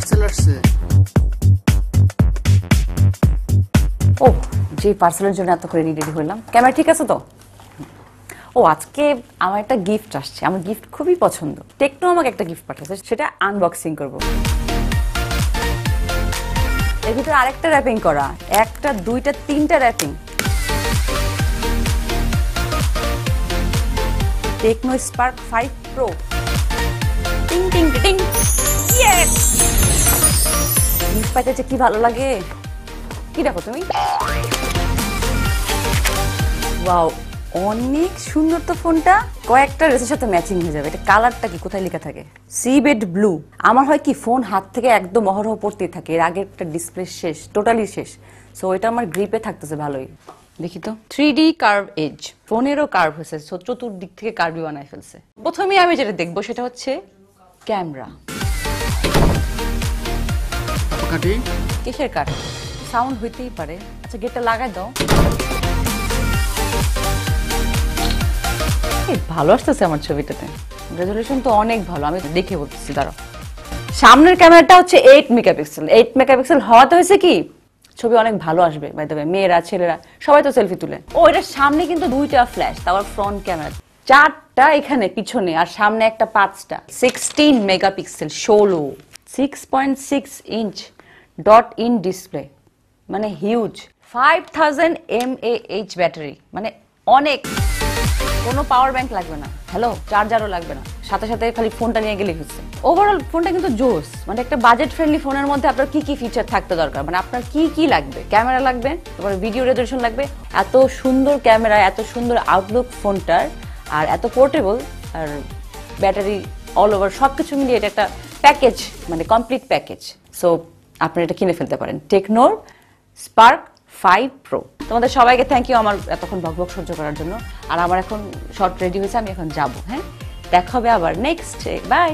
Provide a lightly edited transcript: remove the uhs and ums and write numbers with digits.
Parcel আসছে। ও যে পার্সেলের জন্য এত করে রেডি হলাম, ক্যামেরা ঠিক আছে তো? ও আজকে আমার একটা গিফট আসছে, আমার গিফট খুবই পছন্দ। টেকনো আমাকে একটা গিফট পাঠিয়েছে, সেটা আনবক্সিং করব। এর ভিতরে আরেকটা র্যাপিং করা, একটা দুইটা তিনটা র্যাপিং। Techno spark5pro। টিং টিং টিং, ইয়েস! গিফট পাইতে কি ভালো লাগে। কি দেখো তুমি? ওয়াও, অনেক সুন্দর তো ফোনটা। কয়েকটা ড্রেসের সাথে ম্যাচিং হয়ে যাবে। এটা কালারটা কি কোথায় লেখা থাকে? সিবেড ব্লু। আমার হয় কি ফোন হাত থেকে একদম অহরহ পড়তেই থাকে, এর আগে একটা ডিসপ্লে শেষ, টোটালি শেষ। সো এটা আমার গ্রিপে থাকতেছে ভালোই। দেখি তো 3D কার্ভ এজ, ফোনেরও কার্ভ হয়েছে, চতুর্দিক থেকে কার্ভই বানায় ফেলছে। প্রথমেই আমি যেটা দেখবো সেটা হচ্ছে ক্যামেরা। কিসের কাট? সাউন্ড হইতেই পারে। আচ্ছা গেটটা লাগাই দাও। ভালো আসতেছে আমার ছবিটাতে, রেজলিউশন তো অনেক ভালো, আমি দেখে বলতেছি। দাঁড়াও, সামনের ক্যামেরাটা হচ্ছে 8 মেগাপিক্সেল। 8 মেগাপিক্সেল হওয়াতে হয়েছে কি ছবি অনেক ভালো আসবে। বাই দ্য ওয়ে, মেয়েরা ছেলেরা সবাই তো সেলফি তুলে। ও এটার সামনে কিন্তু দুইটা ফ্ল্যাশ, তারপর ফ্রন্ট ক্যামেরা চারটা এখানে পিছনে, আর সামনে একটা 5টা। 16 megapixel, 16 6.6 inch dot in display, মানে হিউজ। 5000 mAh ব্যাটারি, মানে অনেক। কোনো পাওয়ার ব্যাংক লাগবে না, হ্যালো চার্জারও লাগবে না, সাথে সাথে খালি ফোনটা নিয়ে গেলেই হচ্ছে। ওভারঅল ফোনটা কিন্তু জোস, মানে একটা বাজেট ফ্রেন্ডলি ফোনের মধ্যে আপনার কি কি ফিচার থাকতে দরকার, মানে আপনার কি কি লাগবে। ক্যামেরা লাগবে, তারপরে ভিডিও রেজলিউশন লাগবে, এত সুন্দর ক্যামেরা, এত সুন্দর আউটলুক ফোনটার, আর এত পোর্টেবল, আর ব্যাটারি অল ওভার সবকিছু মিলিয়ে এটা একটা প্যাকেজ, মানে কমপ্লিট প্যাকেজ। সো আপনারা এটা কিনে ফেলতে পারেন, টেকনোর spark5pro। তোমাদের সবাইকে থ্যাংক ইউ আমার এতক্ষণ বকবক সহ্য করার জন্য। আর আমার এখন শর্ট রেডি হয়েছে, আমি এখন যাবো। হ্যাঁ, দেখা হবে আবার নেক্সট ডে। বাই।